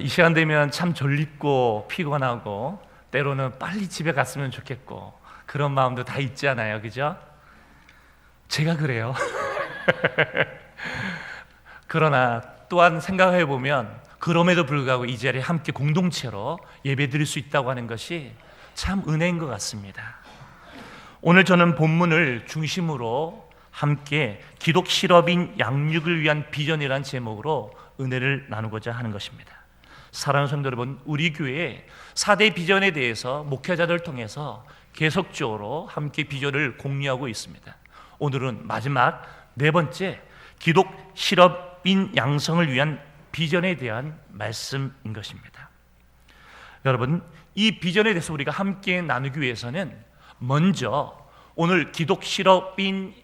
이 시간 되면 참 졸립고 피곤하고 때로는 빨리 집에 갔으면 좋겠고 그런 마음도 다 있잖아요, 그죠? 제가 그래요. 그러나 또한 생각해 보면 그럼에도 불구하고 이 자리에 함께 공동체로 예배드릴 수 있다고 하는 것이 참 은혜인 것 같습니다. 오늘 저는 본문을 중심으로 함께 기독 실업인 양육을 위한 비전이라는 제목으로 은혜를 나누고자 하는 것입니다. 사랑하는 성도 여러분, 우리 교회의 4대 비전에 대해서 목회자들을 통해서 계속적으로 함께 비전을 공유하고 있습니다. 오늘은 마지막 네 번째 기독 실업인 양성을 위한 비전에 대한 말씀인 것입니다. 여러분, 이 비전에 대해서 우리가 함께 나누기 위해서는 먼저 오늘 기독 실업인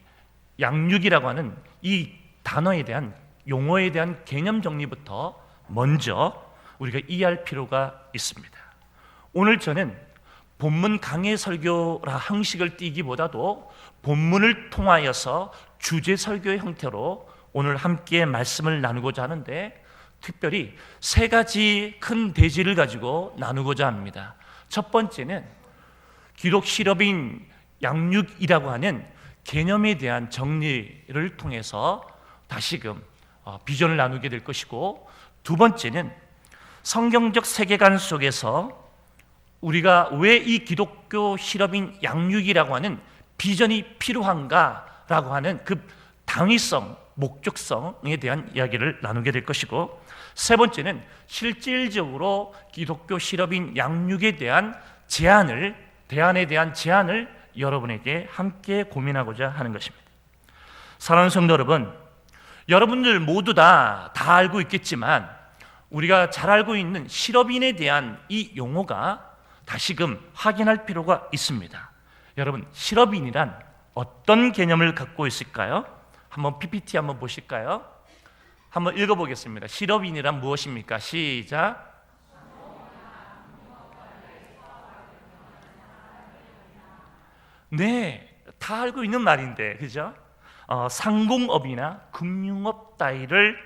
양육이라고 하는 이 단어에 대한 용어에 대한 개념 정리부터 먼저 우리가 이해할 필요가 있습니다. 오늘 저는 본문 강해 설교라 형식을 띠기보다도 본문을 통하여서 주제 설교의 형태로 오늘 함께 말씀을 나누고자 하는데, 특별히 세 가지 큰 대지를 가지고 나누고자 합니다. 첫 번째는 기독 실업인 양육이라고 하는 개념에 대한 정리를 통해서 다시금 비전을 나누게 될 것이고, 두 번째는 성경적 세계관 속에서 우리가 왜 이 기독교 실업인 양육이라고 하는 비전이 필요한가라고 하는 그 당위성, 목적성에 대한 이야기를 나누게 될 것이고, 세 번째는 실질적으로 기독교 실업인 양육에 대한 대안에 대한 제안을 여러분에게 함께 고민하고자 하는 것입니다. 사랑하는 성도 여러분, 여러분들 모두 다 알고 있겠지만 우리가 잘 알고 있는 실업인에 대한 이 용어가 다시금 확인할 필요가 있습니다. 여러분, 실업인이란 어떤 개념을 갖고 있을까요? 한번 PPT 한번 보실까요? 한번 읽어보겠습니다. 실업인이란 무엇입니까? 시작. 네, 다 알고 있는 말인데, 그죠? 상공업이나 금융업 따위를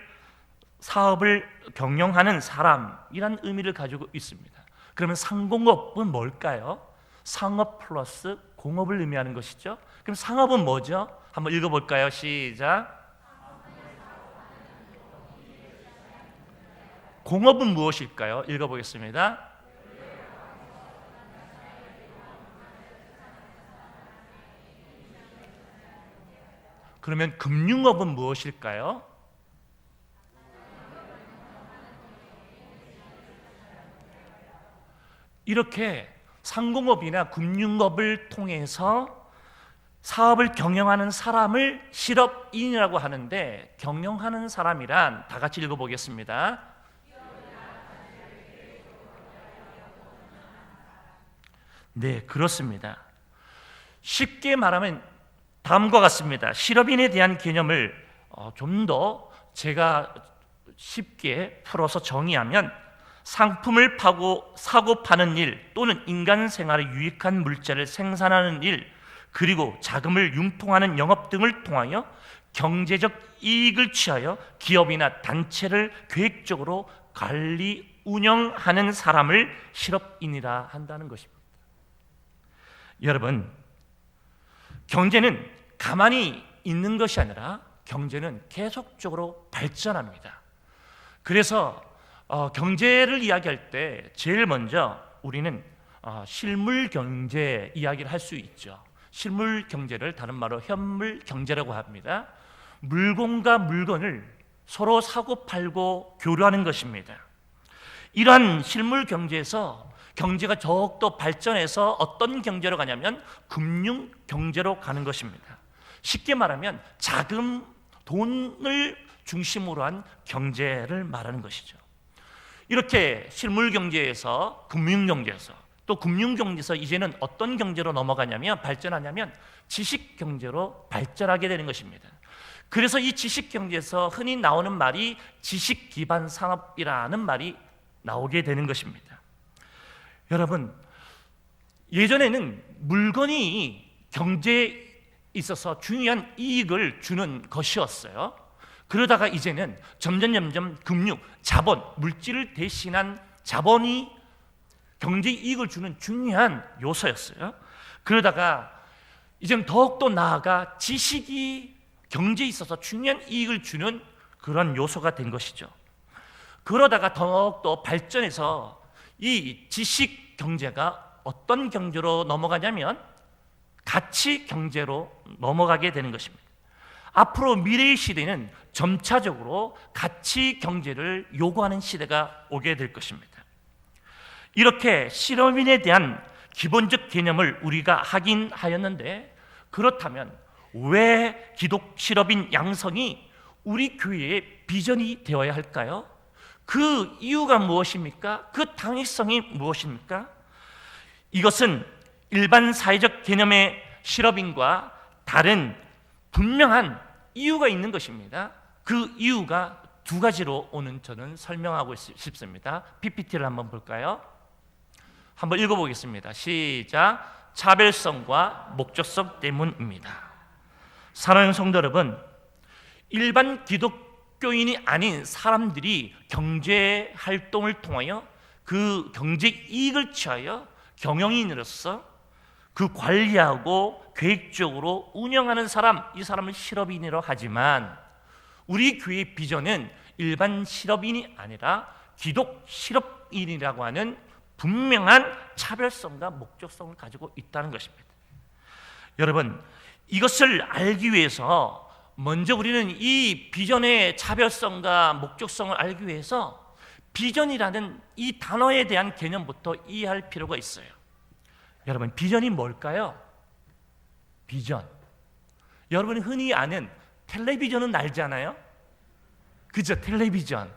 사업을 경영하는 사람이란 의미를 가지고 있습니다. 그러면 상공업은 뭘까요? 상업 플러스 공업을 의미하는 것이죠. 그럼 상업은 뭐죠? 한번 읽어볼까요? 시작. 공업은 무엇일까요? 읽어보겠습니다. 그러면 금융업은 무엇일까요? 이렇게 상공업이나 금융업을 통해서 사업을 경영하는 사람을 실업인이라고 하는데, 경영하는 사람이란 다 같이 읽어보겠습니다. 네, 그렇습니다. 쉽게 말하면 다음과 같습니다. 실업인에 대한 개념을 좀 더 제가 쉽게 풀어서 정의하면, 상품을 사고 파는 일 또는 인간 생활에 유익한 물자를 생산하는 일, 그리고 자금을 융통하는 영업 등을 통하여 경제적 이익을 취하여 기업이나 단체를 계획적으로 관리 운영하는 사람을 실업인이라 한다는 것입니다. 여러분, 경제는 가만히 있는 것이 아니라 경제는 계속적으로 발전합니다. 그래서 경제를 이야기할 때 제일 먼저 우리는 실물 경제 이야기를 할 수 있죠. 실물 경제를 다른 말로 현물 경제라고 합니다. 물건과 물건을 서로 사고 팔고 교류하는 것입니다. 이러한 실물 경제에서 경제가 더욱더 발전해서 어떤 경제로 가냐면 금융 경제로 가는 것입니다. 쉽게 말하면 자금, 돈을 중심으로 한 경제를 말하는 것이죠. 이렇게 실물 경제에서 금융 경제에서 또 금융 경제에서 이제는 어떤 경제로 넘어가냐면 발전하냐면 지식 경제로 발전하게 되는 것입니다. 그래서 이 지식 경제에서 흔히 나오는 말이 지식 기반 산업이라는 말이 나오게 되는 것입니다. 여러분, 예전에는 물건이 경제에 있어서 중요한 이익을 주는 것이었어요. 그러다가 이제는 점점 금융, 자본, 물질을 대신한 자본이 경제 이익을 주는 중요한 요소였어요. 그러다가 이제는 더욱더 나아가 지식이 경제에 있어서 중요한 이익을 주는 그런 요소가 된 것이죠. 그러다가 더욱더 발전해서 이 지식 경제가 어떤 경제로 넘어가냐면 가치 경제로 넘어가게 되는 것입니다. 앞으로 미래의 시대는 점차적으로 가치 경제를 요구하는 시대가 오게 될 것입니다. 이렇게 실업인에 대한 기본적 개념을 우리가 하긴 하였는데, 그렇다면 왜 기독 실업인 양성이 우리 교회의 비전이 되어야 할까요? 그 이유가 무엇입니까? 그 당위성이 무엇입니까? 이것은 일반 사회적 개념의 실업인과 다른 분명한 이유가 있는 것입니다. 그 이유가 두 가지로 오늘 저는 설명하고 싶습니다. PPT를 한번 볼까요? 한번 읽어보겠습니다. 시작. 차별성과 목적성 때문입니다. 사랑하는 성도 여러분, 일반 기독교인이 아닌 사람들이 경제 활동을 통하여 그 경제 이익을 취하여 경영인으로서 그 관리하고 계획적으로 운영하는 사람, 이 사람을 실업인이라고 하지만 우리 교회의 비전은 일반 실업인이 아니라 기독 실업인이라고 하는 분명한 차별성과 목적성을 가지고 있다는 것입니다. 여러분, 이것을 알기 위해서 먼저 우리는 이 비전의 차별성과 목적성을 알기 위해서 비전이라는 이 단어에 대한 개념부터 이해할 필요가 있어요. 여러분, 비전이 뭘까요? 비전. 여러분이 흔히 아는 텔레비전은 알잖아요. 그죠? 텔레비전.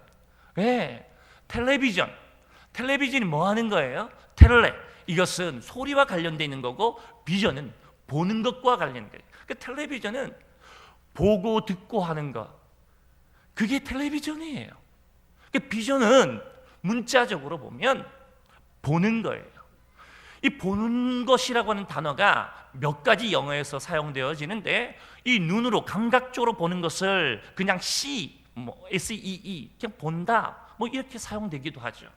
네, 텔레비전. 텔레비전이 뭐 하는 거예요? 텔레. 이것은 소리와 관련되어 있는 거고, 비전은 보는 것과 관련된 거예요. 그 텔레비전은 보고 듣고 하는 것. 그게 텔레비전이에요. 그 비전은 문자적으로 보면 보는 거예요. 이 보는 것이라고 하는 단어가 몇 가지 영어에서 사용되어지는데, 이 눈으로 감각적으로 보는 것을 그냥 see, SEE, 그냥 본다, 이렇게 사용되기도 하죠.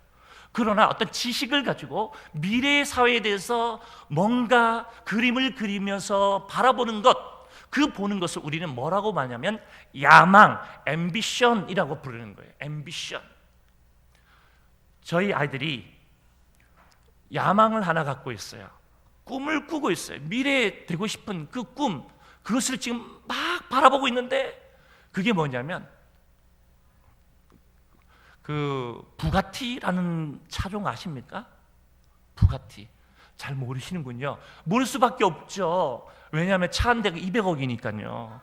그러나 어떤 지식을 가지고 미래의 사회에 대해서 뭔가 그림을 그리면서 바라보는 것, 그 보는 것을 우리는 뭐라고 말하냐면 야망, ambition이라고 부르는 거예요. ambition. 저희 아이들이 야망을 하나 갖고 있어요. 꿈을 꾸고 있어요. 미래에 되고 싶은 그 꿈, 그것을 지금 막 바라보고 있는데, 그게 뭐냐면 그 부가티라는 차종 아십니까? 부가티. 잘 모르시는군요. 모를 수밖에 없죠. 왜냐하면 차 한 대가 200억이니까요.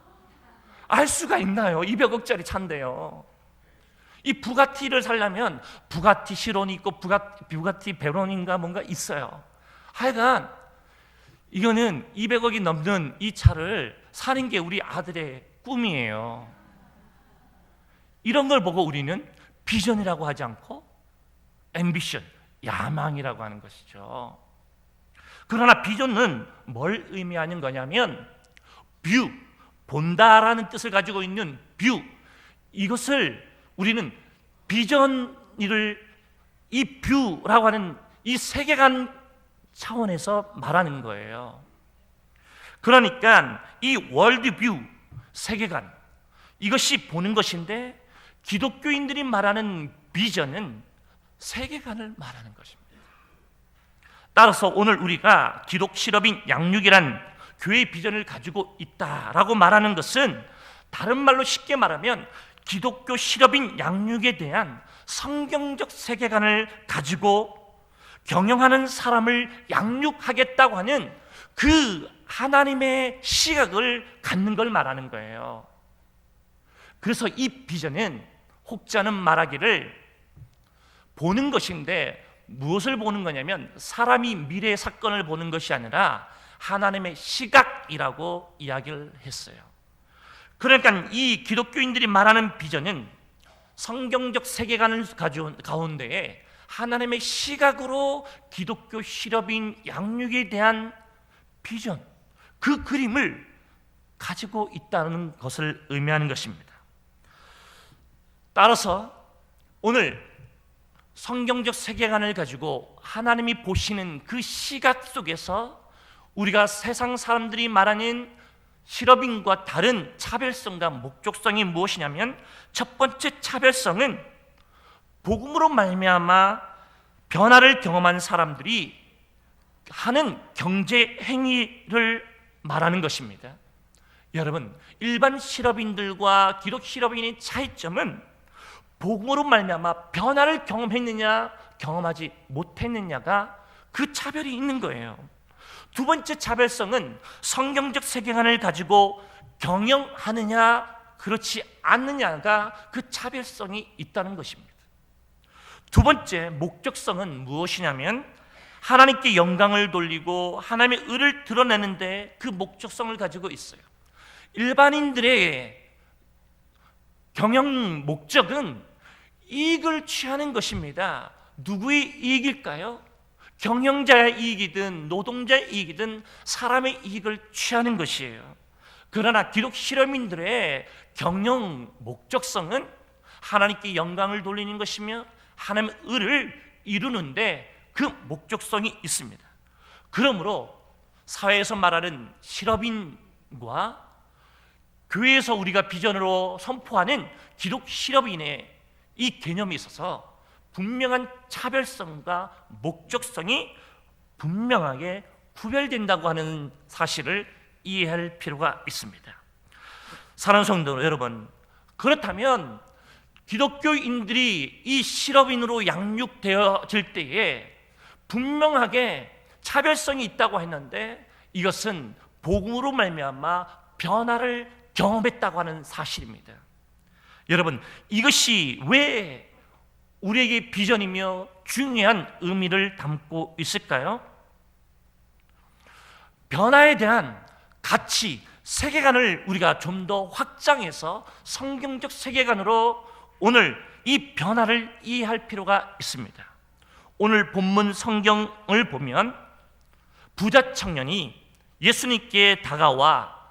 알 수가 있나요? 200억짜리 차인데요. 이 부가티를 살려면 부가티 시론이 있고 부가티 베론인가 뭔가 있어요. 하여간 이거는 200억이 넘는 이 차를 사는 게 우리 아들의 꿈이에요. 이런 걸 보고 우리는 비전이라고 하지 않고 앰비션, 야망이라고 하는 것이죠. 그러나 비전은 뭘 의미하는 거냐면 뷰, 본다라는 뜻을 가지고 있는 뷰, 이것을 우리는 비전을 이 뷰라고 하는 이 세계관 차원에서 말하는 거예요. 그러니까 이 월드뷰, 세계관, 이것이 보는 것인데, 기독교인들이 말하는 비전은 세계관을 말하는 것입니다. 따라서 오늘 우리가 기독 실업인 양육이란 교회의 비전을 가지고 있다라고 말하는 것은, 다른 말로 쉽게 말하면 기독교 실업인 양육에 대한 성경적 세계관을 가지고 경영하는 사람을 양육하겠다고 하는 그 하나님의 시각을 갖는 걸 말하는 거예요. 그래서 이 비전은 혹자는 말하기를 보는 것인데, 무엇을 보는 거냐면 사람이 미래의 사건을 보는 것이 아니라 하나님의 시각이라고 이야기를 했어요. 그러니까 이 기독교인들이 말하는 비전은 성경적 세계관을 가져온 가운데에 하나님의 시각으로 기독교 실업인 양육에 대한 비전, 그 그림을 가지고 있다는 것을 의미하는 것입니다. 따라서 오늘 성경적 세계관을 가지고 하나님이 보시는 그 시각 속에서 우리가 세상 사람들이 말하는 실업인과 다른 차별성과 목적성이 무엇이냐면, 첫 번째 차별성은 복음으로 말미암아 변화를 경험한 사람들이 하는 경제 행위를 말하는 것입니다. 여러분, 일반 실업인들과 기독 실업인의 차이점은 복음으로 말미암아 변화를 경험했느냐 경험하지 못했느냐가 그 차별이 있는 거예요. 두 번째 차별성은 성경적 세계관을 가지고 경영하느냐 그렇지 않느냐가 그 차별성이 있다는 것입니다. 두 번째 목적성은 무엇이냐면, 하나님께 영광을 돌리고 하나님의 의를 드러내는데 그 목적성을 가지고 있어요. 일반인들의 경영 목적은 이익을 취하는 것입니다. 누구의 이익일까요? 경영자의 이익이든 노동자의 이익이든 사람의 이익을 취하는 것이에요. 그러나 기독 실험인들의 경영 목적성은 하나님께 영광을 돌리는 것이며 하나님의 의를 이루는데 그 목적성이 있습니다. 그러므로 사회에서 말하는 실업인과 교회에서 우리가 비전으로 선포하는 기독 실업인의 이 개념이 있어서 분명한 차별성과 목적성이 분명하게 구별된다고 하는 사실을 이해할 필요가 있습니다. 사랑하는 성도 여러분, 그렇다면 기독교인들이 이 실업인으로 양육되어질 때에 분명하게 차별성이 있다고 했는데, 이것은 복음으로 말미암아 변화를 경험했다고 하는 사실입니다. 여러분, 이것이 왜 우리에게 비전이며 중요한 의미를 담고 있을까요? 변화에 대한 가치, 세계관을 우리가 좀 더 확장해서 성경적 세계관으로 오늘 이 변화를 이해할 필요가 있습니다. 오늘 본문 성경을 보면 부자 청년이 예수님께 다가와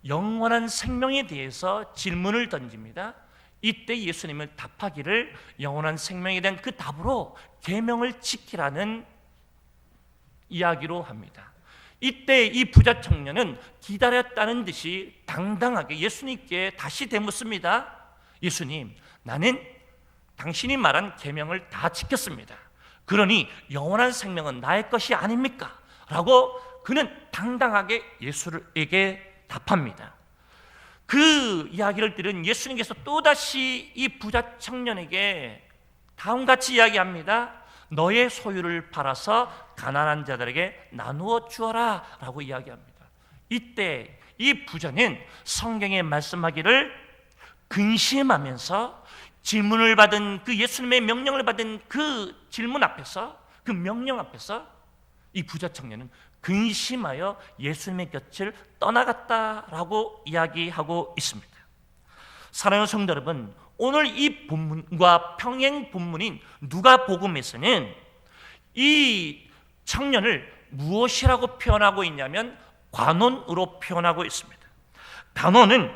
영원한 생명에 대해서 질문을 던집니다. 이때 예수님은 답하기를 영원한 생명에 대한 그 답으로 계명을 지키라는 이야기로 합니다. 이때 이 부자 청년은 기다렸다는 듯이 당당하게 예수님께 다시 되묻습니다. 예수님, 나는 당신이 말한 계명을 다 지켰습니다. 그러니 영원한 생명은 나의 것이 아닙니까? 라고 그는 당당하게 예수에게 답합니다. 그 이야기를 들은 예수님께서 또다시 이 부자 청년에게 다음같이 이야기합니다. 너의 소유를 팔아서 가난한 자들에게 나누어 주어라 라고 이야기합니다. 이때 이 부자는 성경에 말씀하기를 근심하면서 질문을 받은 그 예수님의 명령을 받은 그 질문 앞에서, 그 명령 앞에서 이 부자 청년은 근심하여 예수님의 곁을 떠나갔다라고 이야기하고 있습니다. 사랑하는 성도 여러분, 오늘 이 본문과 평행 본문인 누가복음에서는 이 청년을 무엇이라고 표현하고 있냐면 관원으로 표현하고 있습니다. 관원은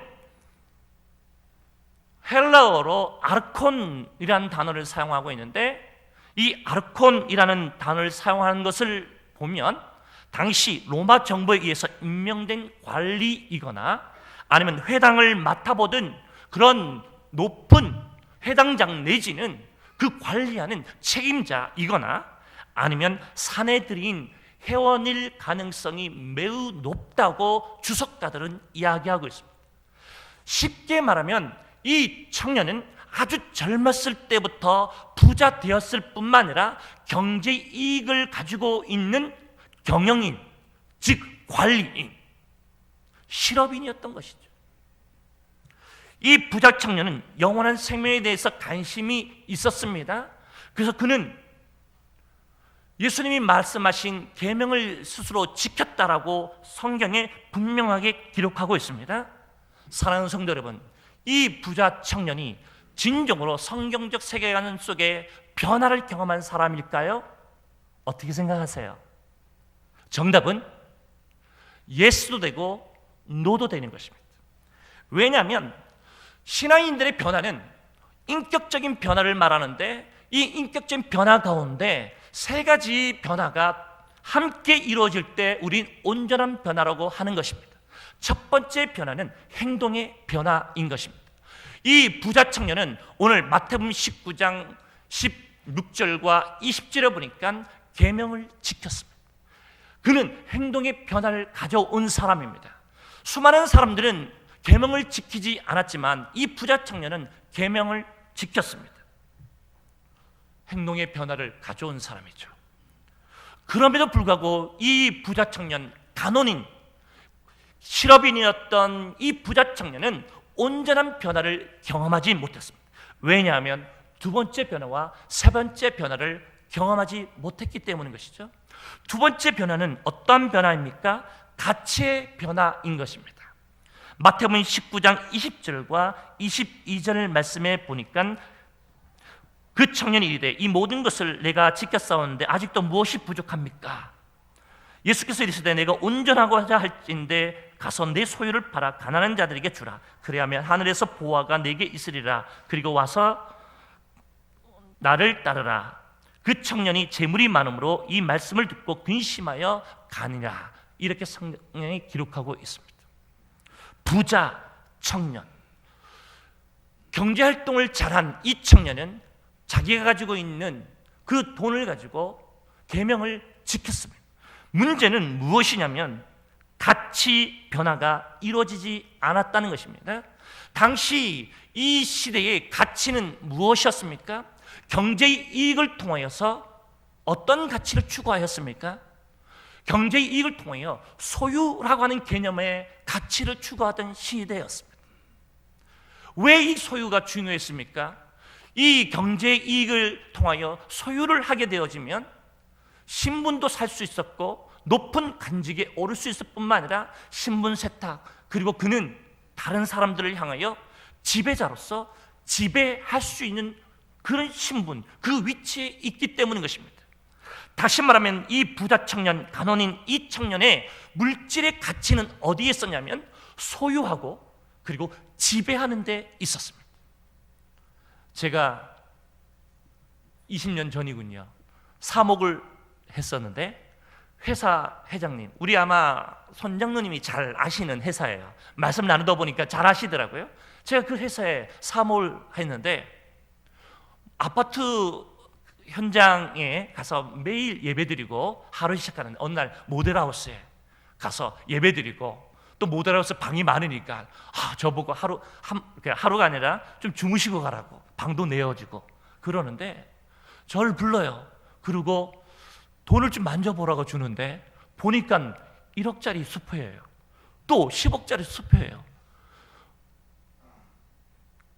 헬라어로 아르콘이라는 단어를 사용하고 있는데, 이 아르콘이라는 단어를 사용하는 것을 보면 당시 로마 정부에 의해서 임명된 관리이거나 아니면 회당을 맡아보던 그런 높은 회당장 내지는 그 관리하는 책임자이거나 아니면 사내들인 회원일 가능성이 매우 높다고 주석가들은 이야기하고 있습니다. 쉽게 말하면 이 청년은 아주 젊었을 때부터 부자 되었을 뿐만 아니라 경제 이익을 가지고 있는 경영인, 즉 관리인, 실업인이었던 것이죠. 이 부자 청년은 영원한 생명에 대해서 관심이 있었습니다. 그래서 그는 예수님이 말씀하신 계명을 스스로 지켰다라고 성경에 분명하게 기록하고 있습니다. 사랑하는 성도 여러분, 이 부자 청년이 진정으로 성경적 세계관 속에 변화를 경험한 사람일까요? 어떻게 생각하세요? 정답은 예스도 되고 노도 되는 것입니다. 왜냐하면 신앙인들의 변화는 인격적인 변화를 말하는데, 이 인격적인 변화 가운데 세 가지 변화가 함께 이루어질 때 우린 온전한 변화라고 하는 것입니다. 첫 번째 변화는 행동의 변화인 것입니다. 이 부자 청년은 오늘 마태복음 19장 16절과 20절에 보니까 계명을 지켰습니다. 그는 행동의 변화를 가져온 사람입니다. 수많은 사람들은 계명을 지키지 않았지만 이 부자 청년은 계명을 지켰습니다. 행동의 변화를 가져온 사람이죠. 그럼에도 불구하고 이 부자 청년, 간혼인, 실업인이었던 이 부자 청년은 온전한 변화를 경험하지 못했습니다. 왜냐하면 두 번째 변화와 세 번째 변화를 경험하지 못했기 때문인 것이죠. 두 번째 변화는 어떤 변화입니까? 가치의 변화인 것입니다. 마태복음 19장 20절과 22절을 말씀해 보니까 그 청년이 이르되 이 모든 것을 내가 지켰사오는데 아직도 무엇이 부족합니까? 예수께서 이르시되 내가 온전하고자 할진대 가서 내 소유를 팔아 가난한 자들에게 주라. 그래야면 하늘에서 보화가 내게 있으리라. 그리고 와서 나를 따르라. 그 청년이 재물이 많으므로 이 말씀을 듣고 근심하여 가니라. 이렇게 성경에 기록하고 있습니다. 부자 청년, 경제활동을 잘한 이 청년은 자기가 가지고 있는 그 돈을 가지고 계명을 지켰습니다. 문제는 무엇이냐면 가치 변화가 이루어지지 않았다는 것입니다. 당시 이 시대의 가치는 무엇이었습니까? 경제의 이익을 통하여서 어떤 가치를 추구하였습니까? 경제의 이익을 통하여 소유라고 하는 개념의 가치를 추구하던 시대였습니다. 왜 이 소유가 중요했습니까? 이 경제의 이익을 통하여 소유를 하게 되어지면 신분도 살 수 있었고 높은 관직에 오를 수 있을 뿐만 아니라 신분 세탁, 그리고 그는 다른 사람들을 향하여 지배자로서 지배할 수 있는 그런 신분, 그 위치에 있기 때문인 것입니다. 다시 말하면 이 부자 청년, 간혼인 이 청년의 물질의 가치는 어디에 있었냐면 소유하고 그리고 지배하는 데 있었습니다. 제가 20년 전이군요. 사목을 했었는데 회사 회장님, 우리 아마 손장로님이 잘 아시는 회사예요. 말씀 나누다 보니까 잘 아시더라고요. 제가 그 회사에 사목을 했는데 아파트 현장에 가서 매일 예배드리고 하루 시작하는 어느 날 모델하우스에 가서 예배드리고 또 모델하우스 방이 많으니까 저보고 하루가 아니라 좀 주무시고 가라고 방도 내어지고 그러는데 저를 불러요. 그리고 돈을 좀 만져보라고 주는데 보니까 1억짜리 수표예요. 또 10억짜리 수표예요.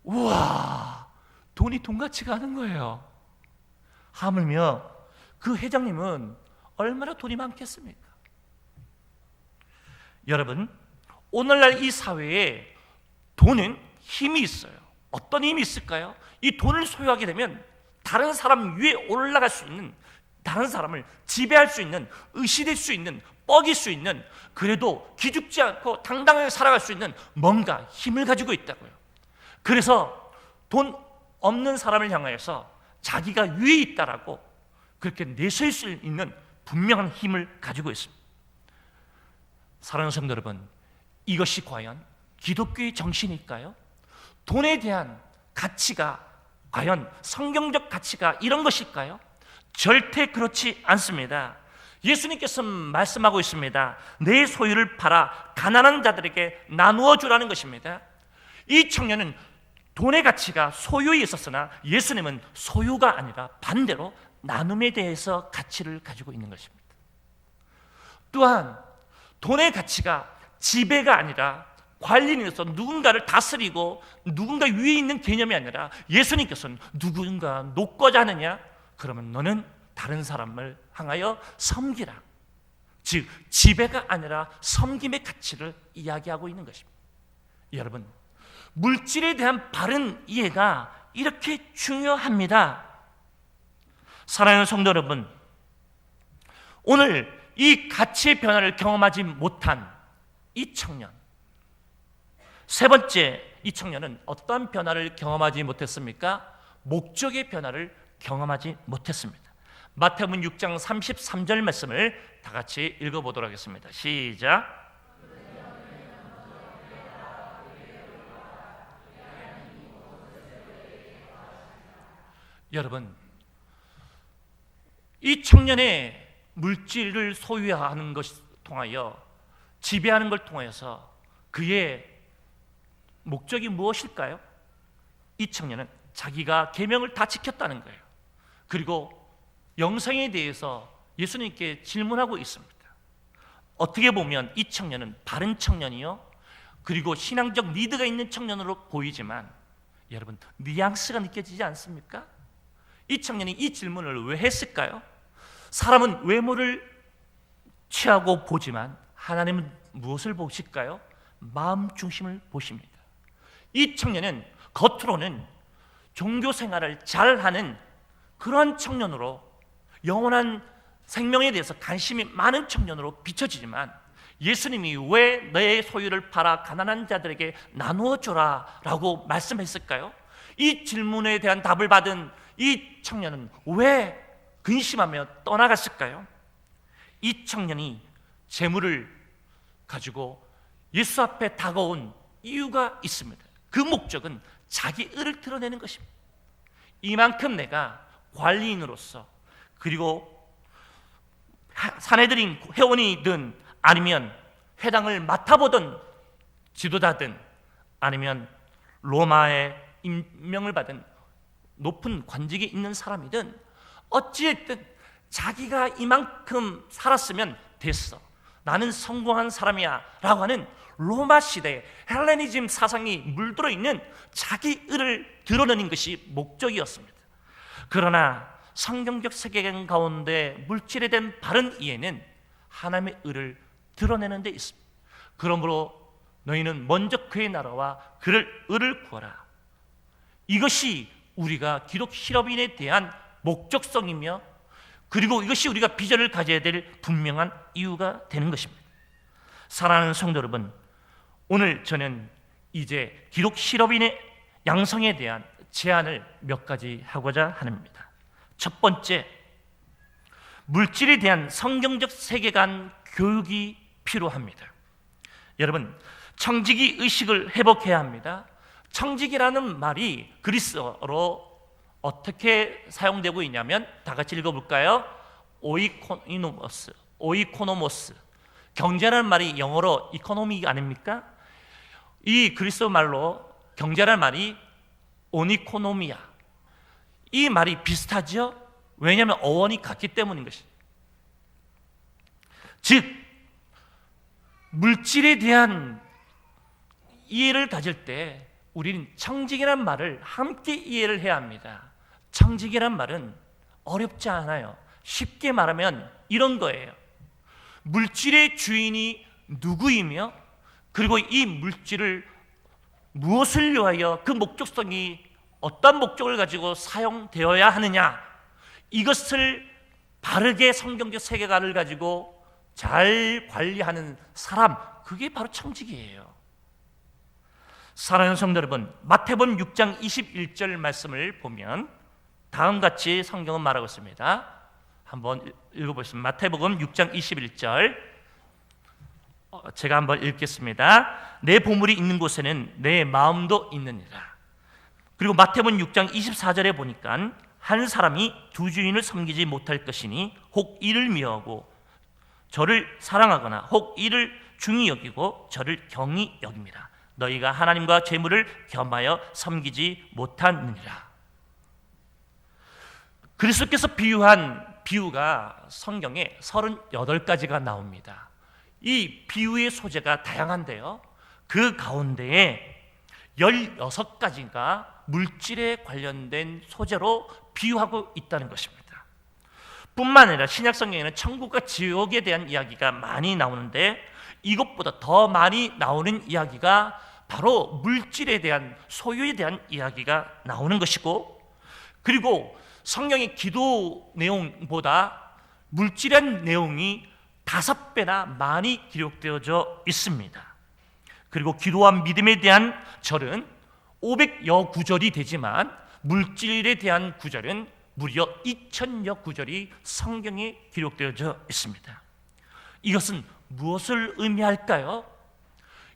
우와, 돈이 돈같이가 않은 거예요. 하물며 그 회장님은 얼마나 돈이 많겠습니까? 여러분, 오늘날 이 사회에 돈은 힘이 있어요. 어떤 힘이 있을까요? 이 돈을 소유하게 되면 다른 사람 위에 올라갈 수 있는, 다른 사람을 지배할 수 있는, 의시될 수 있는, 뻐길 수 있는, 그래도 기죽지 않고 당당하게 살아갈 수 있는 뭔가 힘을 가지고 있다고요. 그래서 돈 없는 사람을 향하여서 자기가 위에 있다라고 그렇게 내세울 수 있는 분명한 힘을 가지고 있습니다. 사랑하는 성도 여러분, 이것이 과연 기독교의 정신일까요? 돈에 대한 가치가 과연 성경적 가치가 이런 것일까요? 절대 그렇지 않습니다. 예수님께서 말씀하고 있습니다. 내 소유를 팔아 가난한 자들에게 나누어 주라는 것입니다. 이 청년은 돈의 가치가 소유에 있었으나 예수님은 소유가 아니라 반대로 나눔에 대해서 가치를 가지고 있는 것입니다. 또한 돈의 가치가 지배가 아니라 관리인으로서 누군가를 다스리고 누군가 위에 있는 개념이 아니라 예수님께서는 누군가 높고자 하느냐? 그러면 너는 다른 사람을 향하여 섬기라. 즉 지배가 아니라 섬김의 가치를 이야기하고 있는 것입니다. 여러분, 물질에 대한 바른 이해가 이렇게 중요합니다. 사랑하는 성도 여러분, 오늘 이 가치의 변화를 경험하지 못한 이 청년, 세 번째 이 청년은 어떤 변화를 경험하지 못했습니까? 목적의 변화를 경험하지 못했습니다. 마태복음 6장 33절 말씀을 다 같이 읽어보도록 하겠습니다. 시작. 여러분, 이 청년의 물질을 소유하는 것을 통하여 지배하는 걸 통해서 그의 목적이 무엇일까요? 이 청년은 자기가 계명을 다 지켰다는 거예요. 그리고 영생에 대해서 예수님께 질문하고 있습니다. 어떻게 보면 이 청년은 바른 청년이요, 그리고 신앙적 리드가 있는 청년으로 보이지만 여러분, 뉘앙스가 느껴지지 않습니까? 이 청년이 이 질문을 왜 했을까요? 사람은 외모를 취하고 보지만 하나님은 무엇을 보실까요? 마음 중심을 보십니다. 이 청년은 겉으로는 종교 생활을 잘하는 그러한 청년으로, 영원한 생명에 대해서 관심이 많은 청년으로 비춰지지만 예수님이 왜 너의 소유를 팔아 가난한 자들에게 나누어 줘라 라고 말씀했을까요? 이 질문에 대한 답을 받은 이 청년은 왜 근심하며 떠나갔을까요? 이 청년이 재물을 가지고 예수 앞에 다가온 이유가 있습니다. 그 목적은 자기 의를 드러내는 것입니다. 이만큼 내가 관리인으로서, 그리고 사내들인 회원이든 아니면 회당을 맡아보던 지도자든 아니면 로마의 임명을 받은 높은 관직에 있는 사람이든 어찌됐든 자기가 이만큼 살았으면 됐어, 나는 성공한 사람이야 라고 하는 로마 시대의 헬레니즘 사상이 물들어 있는 자기 의를 드러내는 것이 목적이었습니다. 그러나 성경적 세계관 가운데 물질에 대한 바른 이해는 하나님의 의를 드러내는 데 있습니다. 그러므로 너희는 먼저 그의 나라와 그를 의를 구하라. 이것이 우리가 기독 실업인에 대한 목적성이며, 그리고 이것이 우리가 비전을 가져야 될 분명한 이유가 되는 것입니다. 사랑하는 성도 여러분, 오늘 저는 이제 기독 실업인의 양성에 대한 제안을 몇 가지 하고자 합니다. 첫 번째, 물질에 대한 성경적 세계관 교육이 필요합니다. 여러분, 청지기 의식을 회복해야 합니다. 청지기라는 말이 그리스어로 어떻게 사용되고 있냐면, 다 같이 읽어볼까요? 오이코노모스. 경제라는 말이 영어로 이코노미 아닙니까? 이 그리스어 말로 경제라는 말이 오니코노미아. 이 말이 비슷하죠? 왜냐하면 어원이 같기 때문인 것입니다. 즉, 물질에 대한 이해를 가질 때 우리는 청직이란 말을 함께 이해를 해야 합니다. 청직이란 말은 어렵지 않아요. 쉽게 말하면 이런 거예요. 물질의 주인이 누구이며, 그리고 이 물질을 무엇을 위하여, 그 목적성이 어떤 목적을 가지고 사용되어야 하느냐, 이것을 바르게 성경적 세계관을 가지고 잘 관리하는 사람, 그게 바로 청직이에요. 사랑하는 성도 여러분, 마태복음 6장 21절 말씀을 보면 다음같이 성경은 말하고 있습니다. 한번 읽어보겠습니다. 마태복음 6장 21절, 제가 한번 읽겠습니다. 내 보물이 있는 곳에는 내 마음도 있느니라. 그리고 마태복음 6장 24절에 보니까 한 사람이 두 주인을 섬기지 못할 것이니 혹 이를 미워하고 저를 사랑하거나 혹 이를 중히 여기고 저를 경히 여깁니다. 너희가 하나님과 재물을 겸하여 섬기지 못하느니라. 그리스도께서 비유한 비유가 성경에 38가지가 나옵니다. 이 비유의 소재가 다양한데요, 그 가운데에 16가지가 물질에 관련된 소재로 비유하고 있다는 것입니다. 뿐만 아니라 신약 성경에는 천국과 지옥에 대한 이야기가 많이 나오는데, 이것보다 더 많이 나오는 이야기가 바로 물질에 대한, 소유에 대한 이야기가 나오는 것이고, 그리고 성경의 기도 내용보다 물질의 내용이 5배나 많이 기록되어져 있습니다. 그리고 기도와 믿음에 대한 절은 500여 구절이 되지만 물질에 대한 구절은 무려 2000여 구절이 성경에 기록되어져 있습니다. 이것은 무엇을 의미할까요?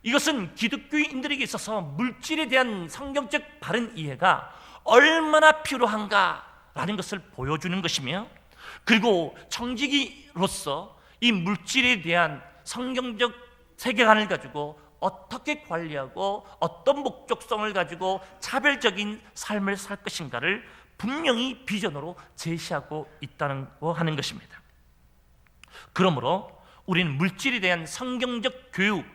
이것은 기독교인들에게 있어서 물질에 대한 성경적 바른 이해가 얼마나 필요한가라는 것을 보여주는 것이며, 그리고 청지기로서 이 물질에 대한 성경적 세계관을 가지고 어떻게 관리하고 어떤 목적성을 가지고 차별적인 삶을 살 것인가를 분명히 비전으로 제시하고 있다는 거 하는 것입니다. 그러므로 우리는 물질에 대한 성경적 교육,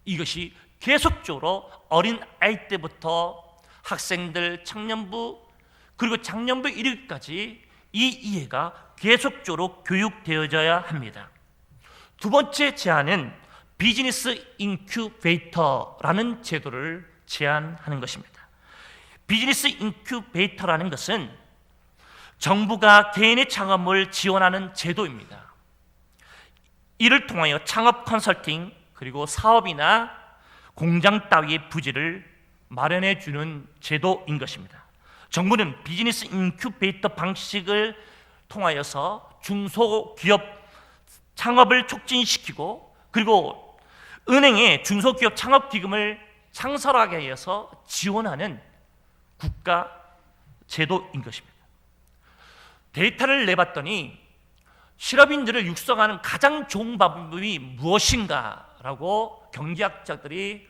이것이 계속적으로 어린 아이 때부터 학생들, 청년부, 그리고 장년부 이르기까지 이 이해가 계속적으로 교육되어져야 합니다. 두 번째 제안은 비즈니스 인큐베이터라는 제도를 제안하는 것입니다. 비즈니스 인큐베이터라는 것은 정부가 개인의 창업을 지원하는 제도입니다. 이를 통하여 창업 컨설팅, 그리고 사업이나 공장 따위의 부지를 마련해 주는 제도인 것입니다. 정부는 비즈니스 인큐베이터 방식을 통하여서 중소기업 창업을 촉진시키고, 그리고 은행에 중소기업 창업기금을 창설하게 해서 지원하는 국가 제도인 것입니다. 데이터를 내봤더니 실업인들을 육성하는 가장 좋은 방법이 무엇인가라고 경제학자들이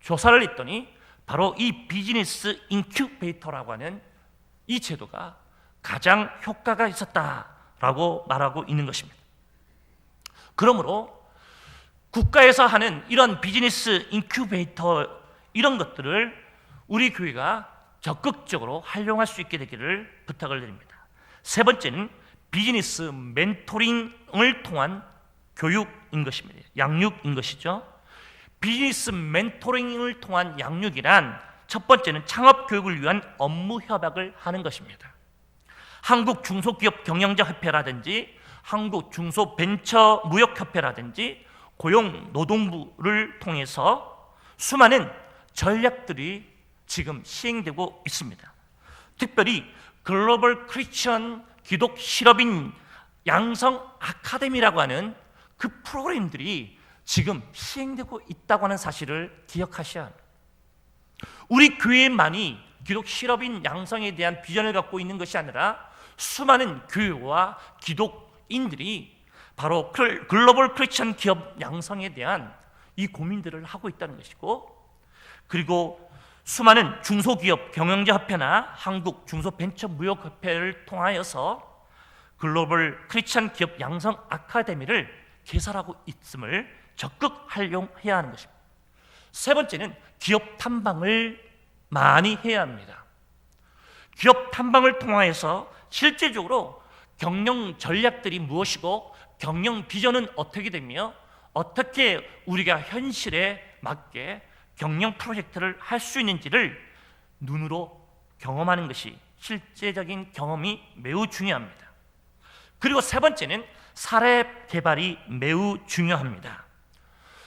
조사를 했더니 바로 이 비즈니스 인큐베이터라고 하는 이 제도가 가장 효과가 있었다라고 말하고 있는 것입니다. 그러므로 국가에서 하는 이런 비즈니스 인큐베이터, 이런 것들을 우리 교회가 적극적으로 활용할 수 있게 되기를 부탁을 드립니다. 세 번째는 비즈니스 멘토링을 통한 교육인 것입니다. 양육인 것이죠. 비즈니스 멘토링을 통한 양육이란 첫 번째는 창업 교육을 위한 업무 협약을 하는 것입니다. 한국 중소기업 경영자 협회라든지 한국 중소벤처무역협회라든지 고용노동부를 통해서 수많은 전략들이 지금 시행되고 있습니다. 특별히 글로벌 크리스천 기독 실업인 양성 아카데미라고 하는 그 프로그램들이 지금 시행되고 있다고 하는 사실을 기억하셔야 합니다. 우리 교회만이 기독 실업인 양성에 대한 비전을 갖고 있는 것이 아니라 수많은 교회와 기독인들이 바로 글로벌 크리스천 기업 양성에 대한 이 고민들을 하고 있다는 것이고, 그리고 수많은 중소기업 경영자 협회나 한국 중소벤처무역협회를 통하여서 글로벌 크리스천 기업 양성 아카데미를 개설하고 있음을 적극 활용해야 하는 것입니다. 세 번째는 기업 탐방을 많이 해야 합니다. 기업 탐방을 통하여서 실제적으로 경영 전략들이 무엇이고 경영 비전은 어떻게 되며 어떻게 우리가 현실에 맞게 경영 프로젝트를 할 수 있는지를 눈으로 경험하는 것이 실제적인 경험이 매우 중요합니다. 그리고 세 번째는 사례 개발이 매우 중요합니다.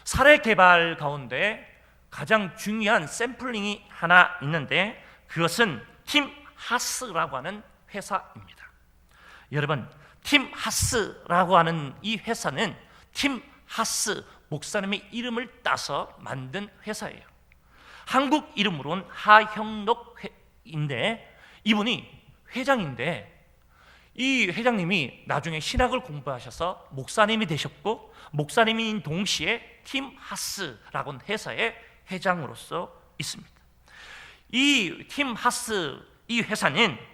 사례 개발 가운데 가장 중요한 샘플링이 하나 있는데 그것은 팀 하스라고 하는 회사입니다. 여러분, 팀 하스라고 하는 이 회사는 팀 하스 목사님의 이름을 따서 만든 회사예요. 한국 이름으로는 하형록인데 이분이 회장인데 이 회장님이 나중에 신학을 공부하셔서 목사님이 되셨고 목사님인 동시에 팀 하스라고 하는 회사의 회장으로서 있습니다. 이 팀 하스 이 회사는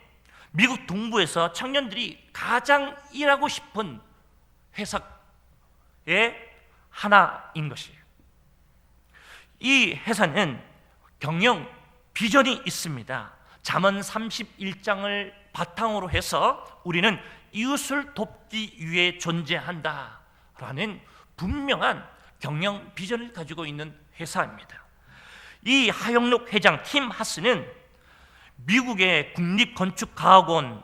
미국 동부에서 청년들이 가장 일하고 싶은 회사의 하나인 것이에요. 이 회사는 경영 비전이 있습니다. 잠언 31장을 바탕으로 해서 우리는 이웃을 돕기 위해 존재한다라는 분명한 경영 비전을 가지고 있는 회사입니다. 이 하영록 회장 팀 하스는 미국의 국립건축가학원의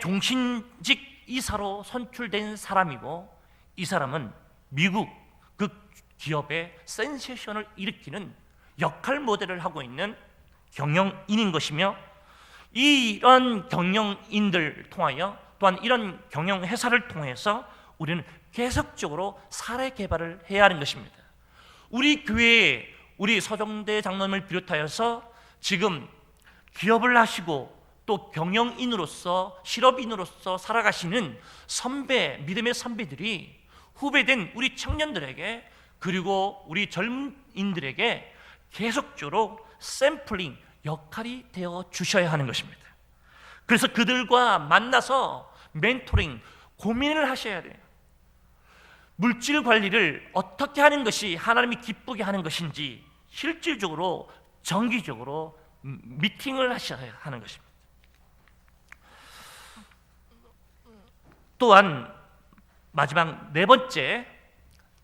종신직 이사로 선출된 사람이고 이 사람은 미국 그 기업의 센세이션을 일으키는 역할 모델을 하고 있는 경영인인 것이며, 이런 경영인들 통하여 또한 이런 경영회사를 통해서 우리는 계속적으로 사례 개발을 해야 하는 것입니다. 우리 교회에 우리 서정대 장로님을 비롯하여서 지금 기업을 하시고 또 경영인으로서 실업인으로서 살아가시는 믿음의 선배들이 후배된 우리 청년들에게, 그리고 우리 젊은이들에게 계속적으로 샘플링 역할이 되어 주셔야 하는 것입니다. 그래서 그들과 만나서 멘토링, 고민을 하셔야 돼요. 물질 관리를 어떻게 하는 것이 하나님이 기쁘게 하는 것인지 실질적으로 정기적으로 미팅을 하셔야 하는 것입니다. 또한 마지막 네 번째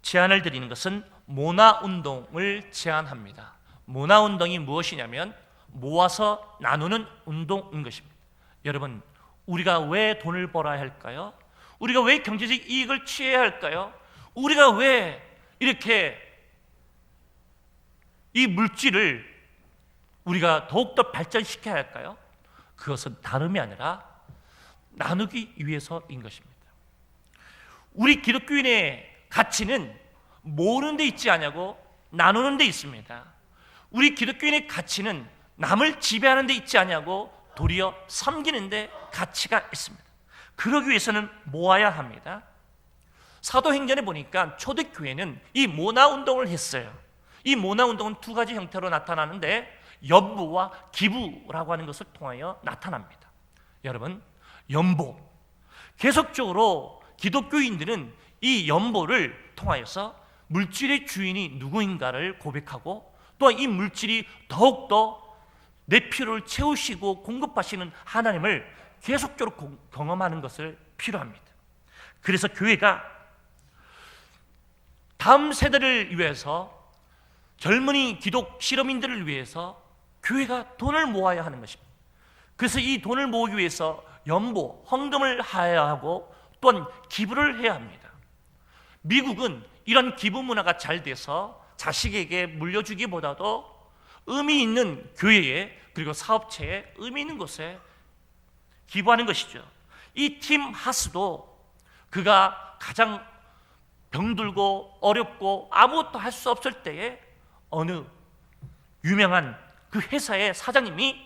제안을 드리는 것은 모나운동을 제안합니다. 모나운동이 무엇이냐면 모아서 나누는 운동인 것입니다. 여러분, 우리가 왜 돈을 벌어야 할까요? 우리가 왜 경제적 이익을 취해야 할까요? 우리가 왜 이렇게 이 물질을 우리가 더욱더 발전시켜야 할까요? 그것은 다름이 아니라 나누기 위해서인 것입니다. 우리 기독교인의 가치는 모으는 데 있지 않냐고 나누는 데 있습니다. 우리 기독교인의 가치는 남을 지배하는 데 있지 않냐고 도리어 섬기는 데 가치가 있습니다. 그러기 위해서는 모아야 합니다. 사도행전에 보니까 초대교회는 이 모나운동을 했어요. 이 모나운동은 두 가지 형태로 나타나는데 연보와 기부라고 하는 것을 통하여 나타납니다. 여러분, 연보, 계속적으로 기독교인들은 이 연보를 통하여서 물질의 주인이 누구인가를 고백하고, 또한 이 물질이 더욱더 내 필요를 채우시고 공급하시는 하나님을 계속적으로 경험하는 것을 필요합니다. 그래서 교회가 다음 세대를 위해서, 젊은이 기독 실험인들을 위해서 교회가 돈을 모아야 하는 것입니다. 그래서 이 돈을 모으기 위해서 연보, 헌금을 해야 하고 또한 기부를 해야 합니다. 미국은 이런 기부 문화가 잘 돼서 자식에게 물려주기보다도 의미 있는 교회에, 그리고 사업체에 의미 있는 곳에 기부하는 것이죠. 이 팀 하스도 그가 가장 병들고 어렵고 아무것도 할 수 없을 때에 어느 유명한 그 회사의 사장님이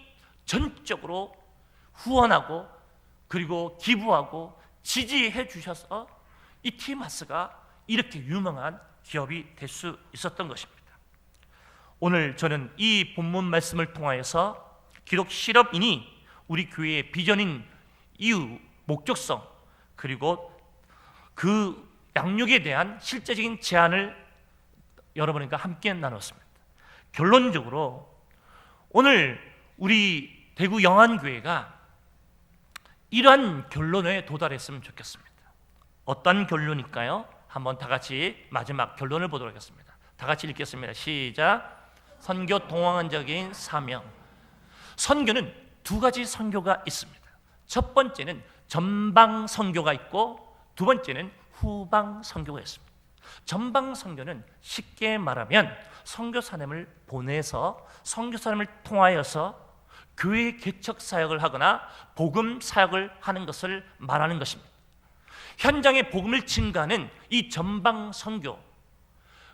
전적으로 후원하고 그리고 기부하고 지지해 주셔서 이 팀 하스가 이렇게 유명한 기업이 될 수 있었던 것입니다. 오늘 저는 이 본문 말씀을 통하여서 기독 실업인이 우리 교회의 비전인 이유, 목적성, 그리고 그 양육에 대한 실제적인 제안을 여러분과 함께 나눴습니다. 결론적으로 오늘 우리 대구 영안교회가 이러한 결론에 도달했으면 좋겠습니다. 어떤 결론일까요? 한번 다 같이 마지막 결론을 보도록 하겠습니다. 다 같이 읽겠습니다. 시작. 선교 동원적인 사명. 선교는 두 가지 선교가 있습니다. 첫 번째는 전방 선교가 있고 두 번째는 후방 선교가 있습니다. 전방 선교는 쉽게 말하면 선교사님을 보내서 선교사님을 통하여서 교회 개척 사역을 하거나 복음 사역을 하는 것을 말하는 것입니다. 현장에 복음을 증가하는 이 전방 선교.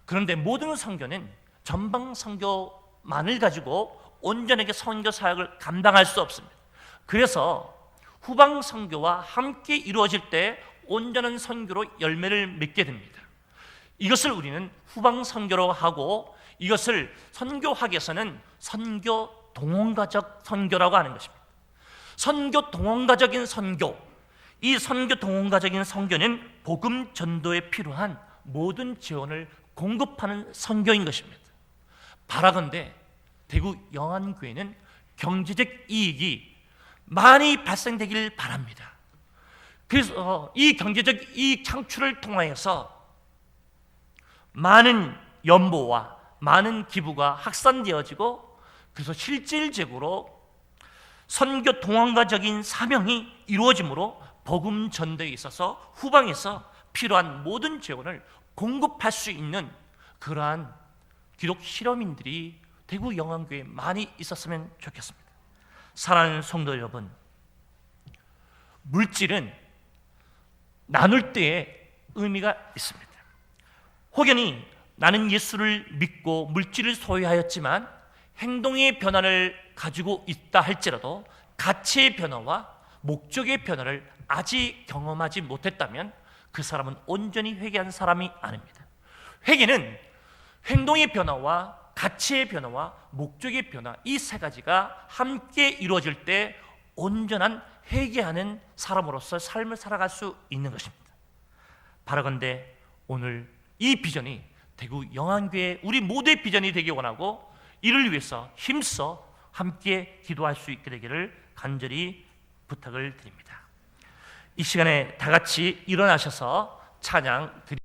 그런데 모든 선교는 전방 선교만을 가지고 온전하게 선교 사역을 감당할 수 없습니다. 그래서 후방 선교와 함께 이루어질 때 온전한 선교로 열매를 맺게 됩니다. 이것을 우리는 후방 선교로 하고, 이것을 선교학에서는 선교 동원가적 선교라고 하는 것입니다. 선교 동원가적인 선교, 이 선교 동원가적인 선교는 복음 전도에 필요한 모든 지원을 공급하는 선교인 것입니다. 바라건대 대구 영안교회는 경제적 이익이 많이 발생되길 바랍니다. 그래서 이 경제적 이익 창출을 통하여서 많은 연보와 많은 기부가 확산되어지고, 그래서 실질적으로 선교 동원가적인 사명이 이루어지므로 복음 전도에 있어서 후방에서 필요한 모든 지원을 공급할 수 있는 그러한 기독 실험인들이 대구 영안교회에 많이 있었으면 좋겠습니다. 사랑하는 성도 여러분, 물질은 나눌 때에 의미가 있습니다. 혹여니 나는 예수를 믿고 물질을 소유하였지만 행동의 변화를 가지고 있다 할지라도 가치의 변화와 목적의 변화를 아직 경험하지 못했다면 그 사람은 온전히 회개한 사람이 아닙니다. 회개는 행동의 변화와 가치의 변화와 목적의 변화, 이 세 가지가 함께 이루어질 때 온전한 회개하는 사람으로서 삶을 살아갈 수 있는 것입니다. 바라건대 오늘 이 비전이 대구 영안교회 우리 모두의 비전이 되기 원하고, 이를 위해서 힘써 함께 기도할 수 있게 되기를 간절히 부탁을 드립니다. 이 시간에 다 같이 일어나셔서 찬양 드립니다.